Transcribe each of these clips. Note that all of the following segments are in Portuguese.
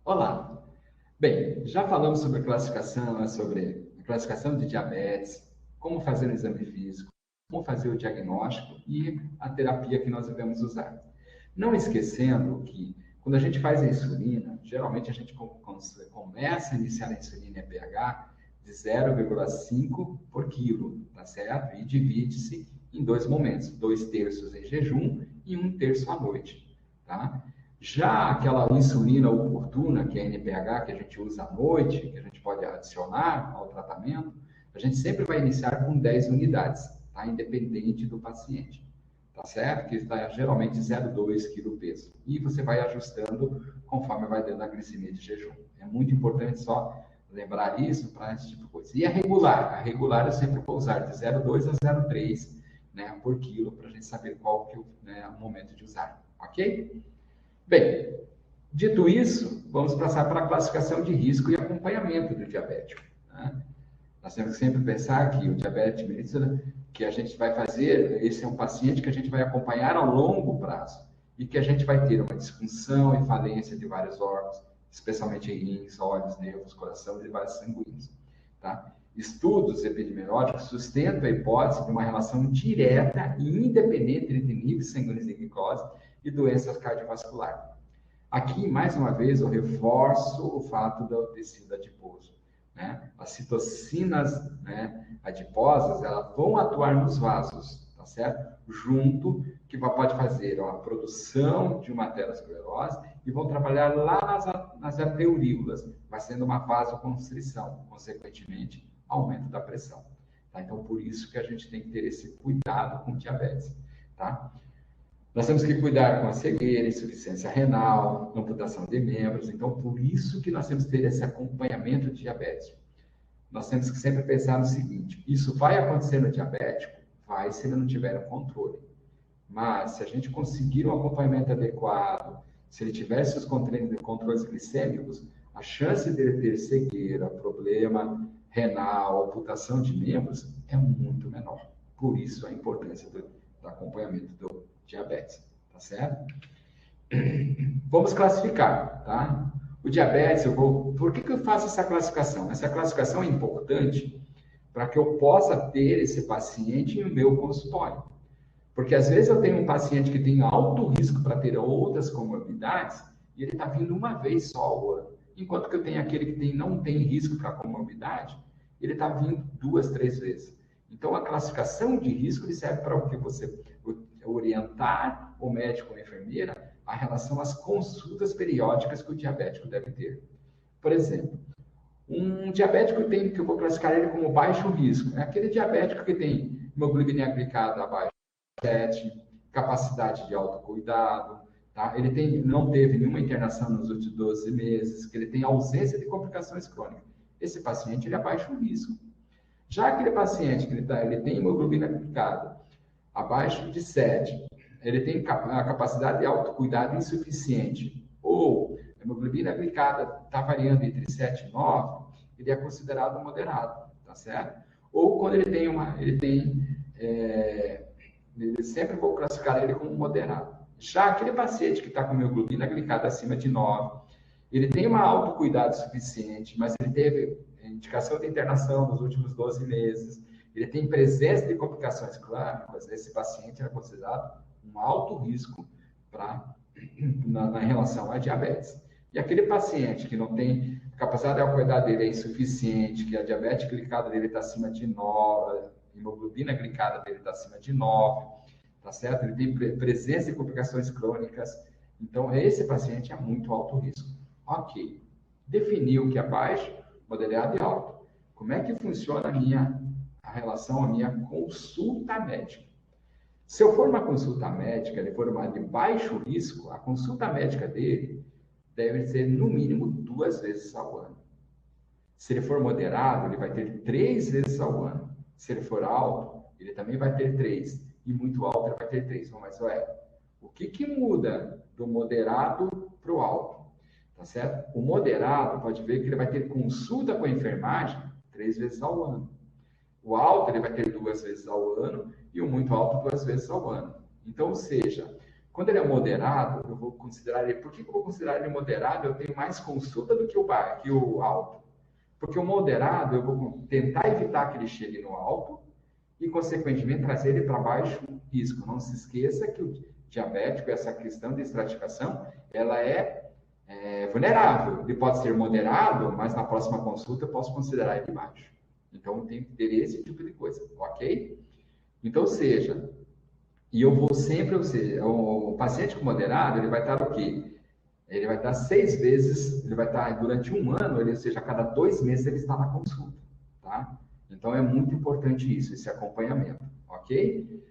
Olá! Bem, já falamos sobre classificação, sobre a classificação de diabetes, como fazer o exame físico, como fazer o diagnóstico e a terapia que nós devemos usar. Não esquecendo que quando a gente faz a insulina, geralmente a gente começa a iniciar a insulina em pH de 0,5 por quilo, tá certo? E divide-se em dois momentos, 2/3 em jejum e 1/3 à noite, tá? Já aquela insulina oportuna, que é a NPH, que a gente usa à noite, que a gente pode adicionar ao tratamento, a gente sempre vai iniciar com 10 unidades, tá? Independente do paciente, tá certo? Que está geralmente 0,2 kg peso. E você vai ajustando conforme vai dando a glicemia de jejum. É muito importante só lembrar isso para esse tipo de coisa. E a regular eu sempre vou usar de 0,2 a 0,3, né, por quilo, para a gente saber qual que é o momento de usar, ok? Bem, dito isso, vamos passar para a classificação de risco e acompanhamento do diabético, né? Nós temos que sempre pensar que o diabetes mellitus, que a gente vai fazer, esse é um paciente que a gente vai acompanhar a longo prazo e que a gente vai ter uma disfunção e falência de vários órgãos, especialmente rins, olhos, nervos, coração e vasos sanguíneos, tá? Estudos epidemiológicos sustentam a hipótese de uma relação direta e independente entre níveis sanguíneos de glicose e doenças cardiovasculares. Aqui, mais uma vez, eu reforço o fato do tecido adiposo, né? As citocinas, né, adiposas, elas vão atuar nos vasos, tá certo? Junto, que pode fazer a produção de uma aterosclerose e vão trabalhar lá nas arteriolas, vai sendo uma vasoconstrição, consequentemente, aumento da pressão. Tá? Então, por isso que a gente tem que ter esse cuidado com diabetes, tá? Nós temos que cuidar com a cegueira, insuficiência renal, amputação de membros. Então, por isso que nós temos que ter esse acompanhamento de diabetes. Nós temos que sempre pensar no seguinte: isso vai acontecer no diabético? Vai, se ele não tiver um controle. Mas, se a gente conseguir um acompanhamento adequado, se ele tivesse os controles glicêmicos, a chance dele ter cegueira, problema renal, amputação de membros é muito menor. Por isso, a importância do acompanhamento do diabetes, tá certo? Vamos classificar, tá? O diabetes, por que eu faço essa classificação? Essa classificação é importante para que eu possa ter esse paciente no meu consultório. Porque às vezes eu tenho um paciente que tem alto risco para ter outras comorbidades e ele está vindo uma vez só ao ano. Enquanto que eu tenho aquele que não tem risco para comorbidade, ele está vindo 2, 3 vezes. Então, a classificação de risco serve para o que você orientar o médico ou a enfermeira a relação às consultas periódicas que o diabético deve ter. Por exemplo, um diabético que eu vou classificar ele como baixo risco, é aquele diabético que tem hemoglobina glicada abaixo de 7, capacidade de autocuidado, tá? Ele não teve nenhuma internação nos últimos 12 meses, que ele tem ausência de complicações crônicas. Esse paciente ele é baixo risco. Já aquele paciente que ele tem hemoglobina glicada abaixo de 7, ele tem a capacidade de autocuidado insuficiente, ou a hemoglobina glicada está variando entre 7 e 9, ele é considerado moderado, tá certo? Ou quando ele sempre vou classificar ele como moderado. Já aquele paciente que está com hemoglobina glicada acima de 9, ele tem um autocuidado suficiente, mas ele teve indicação de internação nos últimos 12 meses, ele tem presença de complicações crônicas, esse paciente é considerado um alto risco na relação à diabetes. E aquele paciente que não tem capacidade de autocuidado dele é insuficiente, que a diabetes glicada dele está acima de 9, a hemoglobina glicada dele está acima de 9, tá certo? Ele tem presença de complicações crônicas, então esse paciente é muito alto risco. Ok, definiu que é baixo, moderado e alto. Como é que funciona a relação à minha consulta médica? Se eu for uma consulta médica, ele for uma de baixo risco, a consulta médica dele deve ser no mínimo 2 vezes ao ano. Se ele for moderado, ele vai ter 3 vezes ao ano. Se ele for alto, ele também vai ter 3. E muito alto, ele vai ter 3. Mas, o que muda do moderado para o alto? Tá certo? O moderado, pode ver que ele vai ter consulta com a enfermagem 3 vezes ao ano. O alto, ele vai ter 2 vezes ao ano, e o muito alto 2 vezes ao ano. Então, ou seja, Quando ele é moderado, eu vou considerar ele... Por que eu vou considerar ele moderado? Eu tenho mais consulta do que o alto. Porque o moderado, eu vou tentar evitar que ele chegue no alto e, consequentemente, trazer ele para baixo risco. Não se esqueça que o diabético, essa questão de estratificação, ela é vulnerável. Ele pode ser moderado, mas na próxima consulta eu posso considerar ele baixo. Então, tem que ter esse tipo de coisa, ok? Então, ou seja, e eu vou sempre, ou seja, o paciente com moderado, ele vai estar o quê? Ele vai estar 6 vezes, ele vai estar durante um ano, ou seja, a cada 2 meses ele está na consulta, tá? Então, é muito importante isso, esse acompanhamento, ok?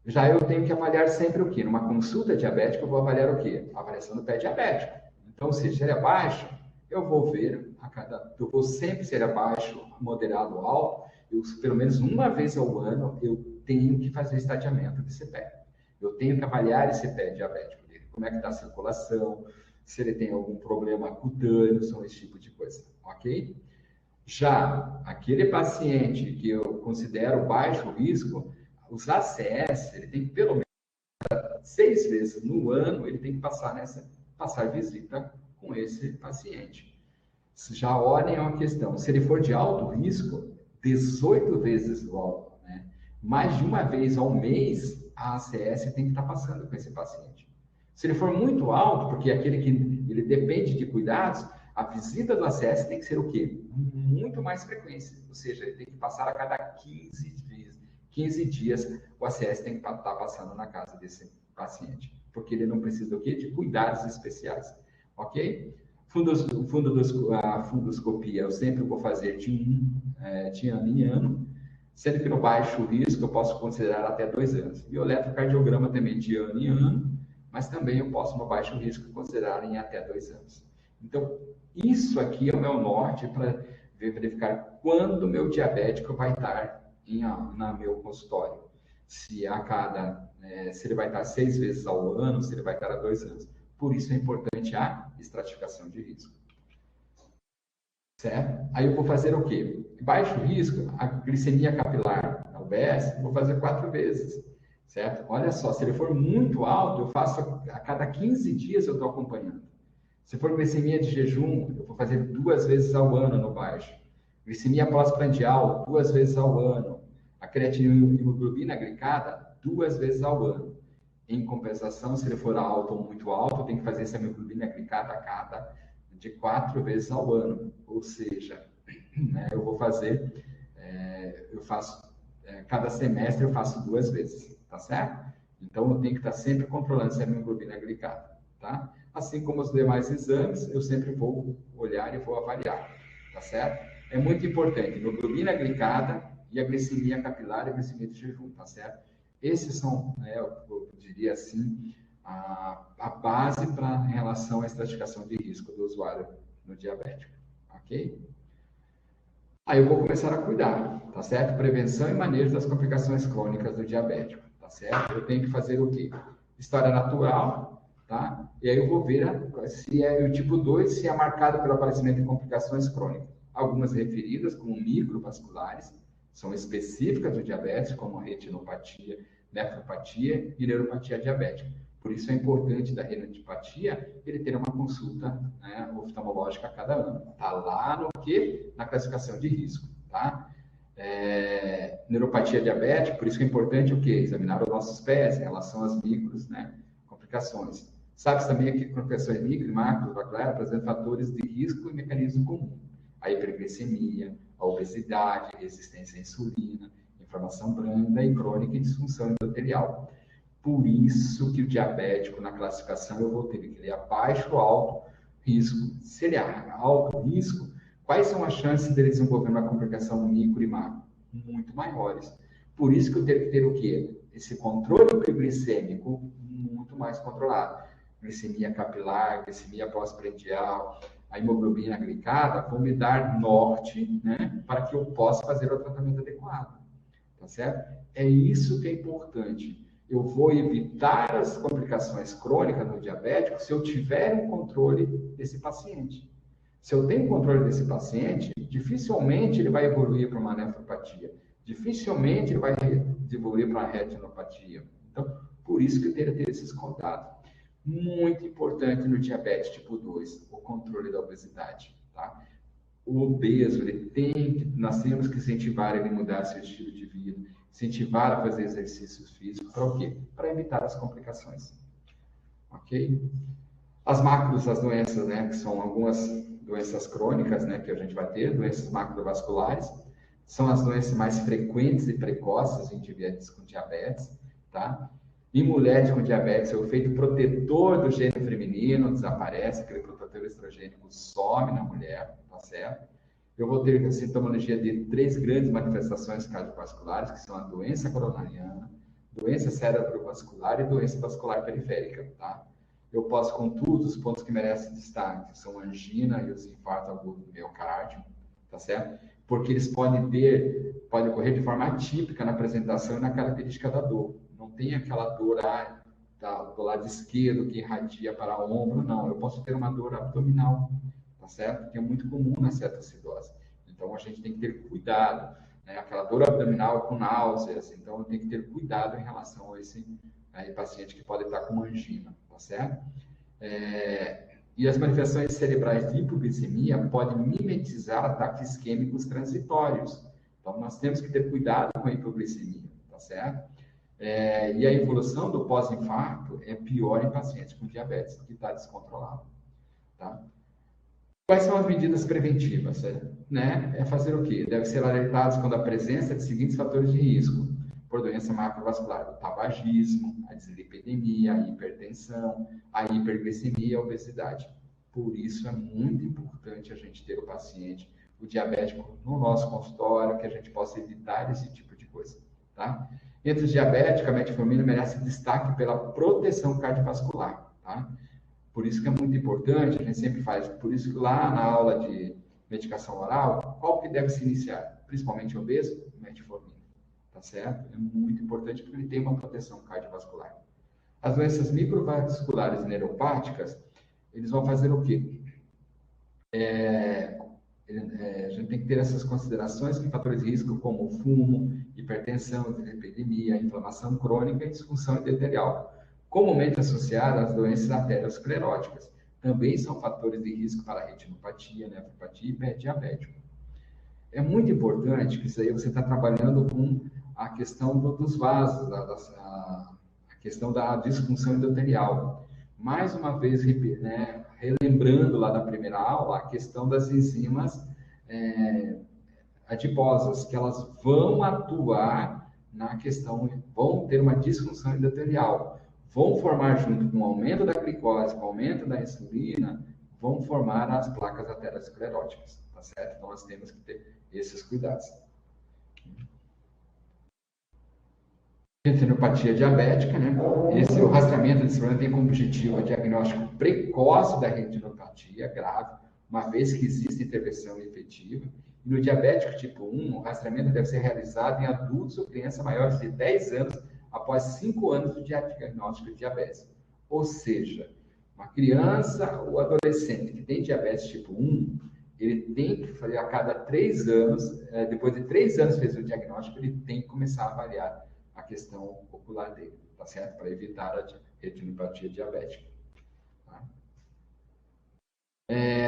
Já eu tenho que avaliar sempre o quê? Numa consulta diabética, eu vou avaliar o quê? A avaliação do pé diabético. Então, se ele é baixo, eu vou ver, eu vou sempre ser abaixo, moderado ou alto, pelo menos uma vez ao ano, eu tenho que fazer estadiamento desse pé. Eu tenho que avaliar esse pé diabético dele. Como é que está a circulação, se ele tem algum problema cutâneo, são esse tipo de coisa, ok? Já aquele paciente que eu considero baixo risco, os ACS, ele tem que pelo menos 6 vezes no ano, ele tem que passar visita com esse paciente. Já olhem a questão, se ele for de alto risco, 18 vezes no alto, né? Mais de uma vez ao mês, a ACS tem que estar passando com esse paciente. Se ele for muito alto, porque aquele que ele depende de cuidados, a visita do ACS tem que ser o quê? Muito mais frequência, ou seja, ele tem que passar a cada 15 dias, o ACS tem que estar passando na casa desse paciente, porque ele não precisa do quê? De cuidados especiais, ok? A fundoscopia eu sempre vou fazer de ano em ano, sendo que no baixo risco eu posso considerar até 2 anos. E o eletrocardiograma também de ano em ano, mas também eu posso, no baixo risco, considerar em até 2 anos. Então, isso aqui é o meu norte para verificar quando o meu diabético vai estar no meu consultório. Se ele vai estar 6 vezes ao ano, se ele vai estar há 2 anos. Por isso é importante a estratificação de risco. Certo? Aí eu vou fazer o quê? Baixo risco, a glicemia capilar, a UBS, vou fazer 4 vezes. Certo? Olha só, se ele for muito alto, eu faço a cada 15 dias eu estou acompanhando. Se for glicemia de jejum, eu vou fazer 2 vezes ao ano no baixo. Glicemia pós-prandial, 2 vezes ao ano. A creatinina glicada, 2 vezes ao ano. Em compensação, se ele for alto ou muito alto, eu tenho que fazer essa hemoglobina glicada a cada de 4 vezes ao ano. Ou seja, né, cada semestre eu faço 2 vezes, tá certo? Então, eu tenho que estar sempre controlando essa hemoglobina glicada, tá? Assim como os demais exames, eu sempre vou olhar e vou avaliar, tá certo? É muito importante, hemoglobina glicada e a glicemia capilar e a glicemia de jejum, tá certo? Esses são, né, eu diria assim, a base em relação à estratificação de risco do usuário no diabético, ok? Aí eu vou começar a cuidar, tá certo? Prevenção e manejo das complicações crônicas do diabético, tá certo? Eu tenho que fazer o quê? História natural, tá? E aí eu vou ver se é o tipo 2, se é marcado pelo aparecimento de complicações crônicas. Algumas referidas como microvasculares, são específicas do diabetes, como retinopatia, nefropatia e neuropatia diabética. Por isso é importante da retinopatia ele ter uma consulta, né, oftalmológica a cada ano. Está lá no quê? Na classificação de risco, tá? Neuropatia diabética, por isso que é importante o quê? Examinar os nossos pés em relação às micros, né, complicações. Sabe-se também que complicações micro e macrovasculares apresentam fatores de risco e mecanismo comum. A hiperglicemia, a obesidade, resistência à insulina, inflamação branda e crônica e disfunção endotelial. Por isso que o diabético, na classificação, eu vou ter que ele é baixo ou alto risco. Se ele é alto risco, quais são as chances dele desenvolver uma complicação micro e macro? Muito maiores. Por isso que eu tenho que ter o quê? Esse controle glicêmico muito mais controlado. Glicemia capilar, glicemia pós-prandial, a hemoglobina glicada vão me dar norte, né, para que eu possa fazer o tratamento adequado. Tá certo? É isso que é importante. Eu vou evitar as complicações crônicas no diabético se eu tiver um controle desse paciente. Se eu tenho controle desse paciente, dificilmente ele vai evoluir para uma nefropatia. Dificilmente ele vai evoluir para uma retinopatia. Então, Por isso que eu teria que ter esses contatos. Muito importante no diabetes tipo 2, o controle da obesidade, tá? O obeso, nós temos que incentivar ele a mudar seu estilo de vida, incentivar a fazer exercícios físicos, para o quê? Para evitar as complicações, ok? As macros, as doenças, né, que são algumas doenças crônicas, né, que a gente vai ter, doenças macrovasculares, são as doenças mais frequentes e precoces em indivíduos com diabetes, tá? Em mulheres com diabetes, o efeito protetor do gênio feminino desaparece, aquele protetor estrogênico some na mulher, tá certo? Eu vou ter a sintomologia de 3 grandes manifestações cardiovasculares, que são a doença coronariana, doença cerebrovascular e doença vascular periférica, tá? Eu posso, contudo, os pontos que merecem destaque são a angina e os infartos agudos do miocárdio, tá certo? Porque eles podem ocorrer de forma atípica na apresentação e na característica da dor. Não tem aquela dor do lado esquerdo que irradia para o ombro, não. Eu posso ter uma dor abdominal, tá certo? Que é muito comum na cetoacidose. Então, a gente tem que ter cuidado, né? Aquela dor abdominal com náuseas, então, tem que ter cuidado em relação a esse paciente que pode estar com angina, tá certo? E as manifestações cerebrais de hipoglicemia podem mimetizar ataques isquêmicos transitórios. Então, nós temos que ter cuidado com a hipoglicemia, tá certo? E a evolução do pós-infarto é pior em pacientes com diabetes, que está descontrolado, tá? Quais são as medidas preventivas? É fazer o quê? Deve ser alertados quando a presença de seguintes fatores de risco: por doença macrovascular, o tabagismo, a dislipidemia, a hipertensão, a hiperglicemia e a obesidade. Por isso é muito importante a gente ter o paciente, o diabético, no nosso consultório, que a gente possa evitar esse tipo de coisa, tá? Entre os diabéticos, a metformina merece destaque pela proteção cardiovascular, tá? Por isso que é muito importante, a gente sempre faz, por isso que lá na aula de medicação oral, qual que deve se iniciar? Principalmente obeso, metformina. Tá certo? É muito importante porque ele tem uma proteção cardiovascular. As doenças microvasculares e neuropáticas, eles vão fazer o quê? A gente tem que ter essas considerações que fatores de risco como fumo, hipertensão, dislipidemia, inflamação crônica e disfunção endotelial, comumente associadas às doenças arterioscleróticas. Também são fatores de risco para retinopatia, nefropatia e pé diabético. É muito importante que isso aí você está trabalhando com a questão dos vasos, a questão da disfunção endotelial. Mais uma vez, né, relembrando lá da primeira aula, a questão das enzimas adiposas, que elas vão atuar na questão, vão ter uma disfunção endotelial, vão formar junto com o aumento da glicose, com o aumento da insulina, vão formar as placas ateroscleróticas, tá certo? Então, nós temos que ter esses cuidados. Retinopatia diabética, né? O rastreamento desse problema tem como objetivo o diagnóstico precoce da retinopatia grave, uma vez que existe intervenção efetiva. E no diabético tipo 1, o rastreamento deve ser realizado em adultos ou crianças maiores de 10 anos após 5 anos do diagnóstico de diabetes. Ou seja, uma criança ou adolescente que tem diabetes tipo 1, ele tem que fazer a cada 3 anos, depois de 3 anos fez o diagnóstico, ele tem que começar a avaliar a questão ocular dele, tá certo? Para evitar a retinopatia diabética. Tá?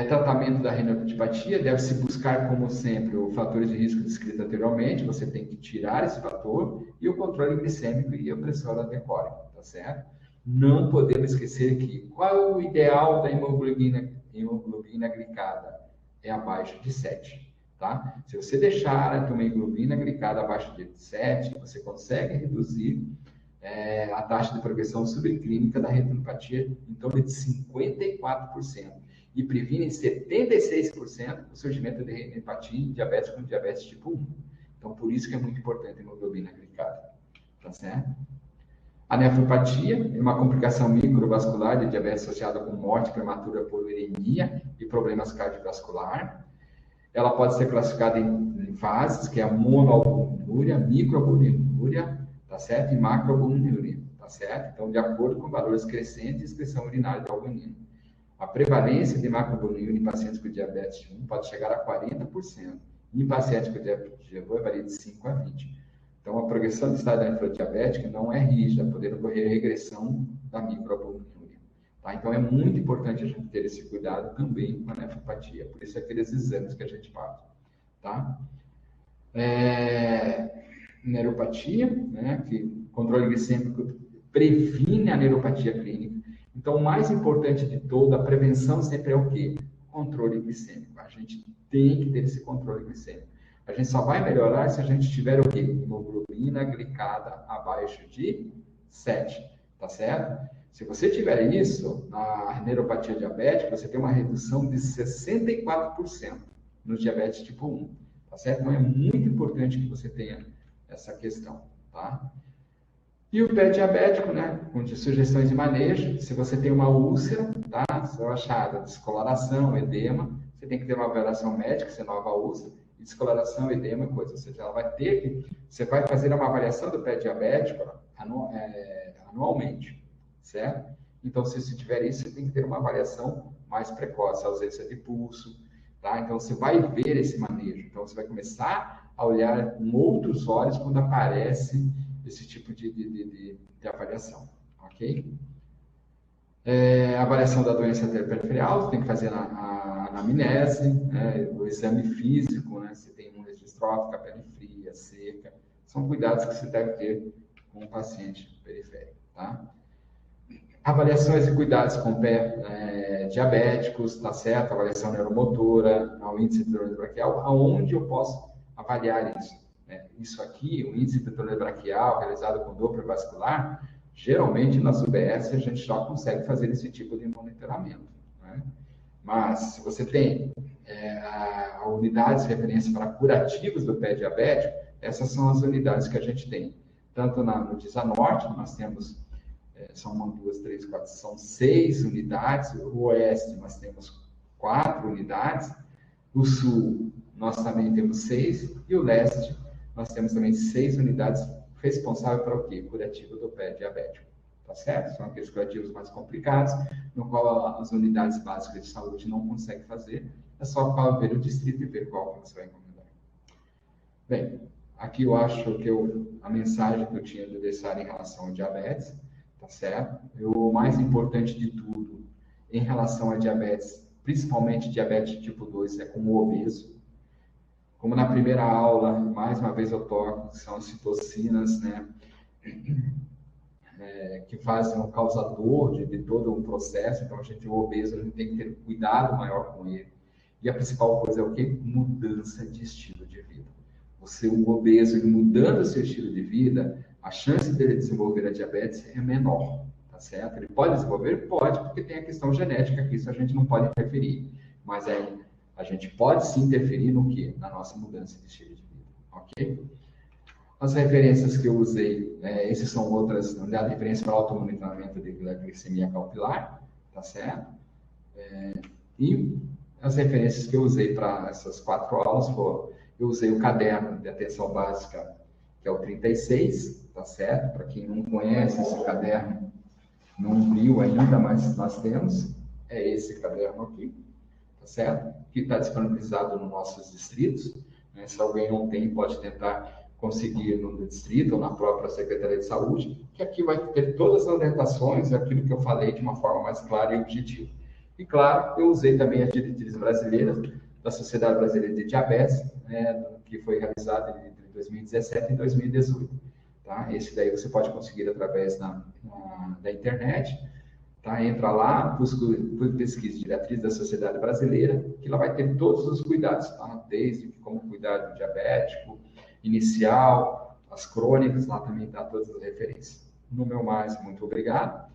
Tratamento da retinopatia deve-se buscar, como sempre, os fatores de risco descritos anteriormente, você tem que tirar esse fator, e o controle glicêmico e a pressão arterial, tá certo? Não podemos esquecer que qual é o ideal da hemoglobina glicada? É abaixo de 7. Tá? Se você deixar a tua hemoglobina glicada abaixo de 7, você consegue reduzir a taxa de progressão subclínica da retinopatia em torno de 54% e previne 76% o surgimento de retinopatia em diabetes com diabetes tipo 1. Então, por isso que é muito importante a hemoglobina glicada. Tá certo? A nefropatia é uma complicação microvascular de diabetes associada com morte prematura por uremia e problemas cardiovasculares. Ela pode ser classificada em fases, que é a monoalbuminúria, microalbuminúria, tá certo? E macroalbuminúria, tá certo? Então, de acordo com valores crescentes de excreção urinária de albumina. A prevalência de macroalbuminúria em pacientes com diabetes 1 pode chegar a 40%. Em pacientes com diabetes 2 varia de 5 a 20%. Então, a progressão do estado da infandiabética não é rígida, podendo ocorrer regressão da microalbuminuria. Tá? Então, é muito importante a gente ter esse cuidado também com a nefropatia. Por isso, aqueles exames que a gente faz. Tá? Neuropatia, né, que controle glicêmico previne a neuropatia clínica. Então, o mais importante de toda a prevenção sempre é o quê? Controle glicêmico. A gente tem que ter esse controle glicêmico. A gente só vai melhorar se a gente tiver o quê? Hemoglobina glicada abaixo de 7, tá certo? Se você tiver isso, na neuropatia diabética, você tem uma redução de 64% no diabetes tipo 1, tá certo? Então, é muito importante que você tenha essa questão, tá? E o pé diabético, né, com sugestões de manejo, se você tem uma úlcera, tá, se eu achar descoloração, edema, você tem que ter uma avaliação médica, se é nova úlcera, descoloração, edema, coisa, ou seja, ela vai ter que, você vai fazer uma avaliação do pé diabético anualmente, certo? Então, se você tiver isso, você tem que ter uma avaliação mais precoce, ausência de pulso, tá? Então, você vai ver esse manejo, então você vai começar a olhar com outros olhos quando aparece esse tipo de avaliação, ok? A avaliação da doença periferial, você tem que fazer a anamnese, né, o exame físico, né, se tem uma distrófica, pele fria, seca, são cuidados que você deve ter com o paciente periférico, tá? Avaliações e cuidados com pé diabéticos, tá certo? Avaliação neuromotora, o índice de tônus braquial, aonde eu posso avaliar isso? Isso aqui, o índice de tônus braquial realizado com Doppler vascular, geralmente nas UBS a gente já consegue fazer esse tipo de monitoramento, né? Mas se você tem unidades de referência para curativos do pé diabético, essas são as unidades que a gente tem. Tanto no DISA-Norte, nós temos são 1, 2, 3, 4, são 6 unidades. O Oeste, nós temos 4 unidades. O Sul, nós também temos 6. E o Leste, nós temos também 6 unidades responsáveis para o quê? Curativo do pé diabético. Tá certo? São aqueles curativos mais complicados, no qual as unidades básicas de saúde não conseguem fazer. É só ver o distrito e ver qual que você vai encomendar. Bem, aqui eu acho que a mensagem que eu tinha de deixar em relação ao diabetes, tá certo? E o mais importante de tudo, em relação a diabetes, principalmente diabetes tipo 2, é com o obeso. Como na primeira aula, mais uma vez eu toco, são as citocinas, né? Que fazem o causador de todo o processo. Então, o obeso, a gente tem que ter cuidado maior com ele. E a principal coisa é o quê? Mudança de estilo de vida. O obeso, ele mudando o seu estilo de vida, a chance dele desenvolver a diabetes é menor, tá certo? Ele pode desenvolver? Pode, porque tem a questão genética, que isso a gente não pode interferir. Mas a gente pode sim interferir no quê? Na nossa mudança de estilo de vida, ok? As referências que eu usei, essas são outras, referência para automonitoramento de glicemia capilar, tá certo? E as referências que eu usei para essas 4 aulas foram, eu usei o caderno de atenção básica, que é o 36, tá certo? Para quem não conhece esse caderno, não viu ainda, mas nós temos, é esse caderno aqui, tá certo? Que está disponibilizado nos nossos distritos, né? Se alguém não tem, pode tentar conseguir no distrito ou na própria Secretaria de Saúde, que aqui vai ter todas as orientações, aquilo que eu falei de uma forma mais clara e objetiva. E, claro, eu usei também as diretrizes brasileiras da Sociedade Brasileira de Diabetes, né, que foi realizada entre 2017 e 2018. Tá? Esse daí você pode conseguir através da internet. Tá? Entra lá, pesquisa diretriz da Sociedade Brasileira, que ela vai ter todos os cuidados, tá? Desde como cuidar do diabético, inicial, as crônicas, lá também está todas as referências. No meu mais, muito obrigado.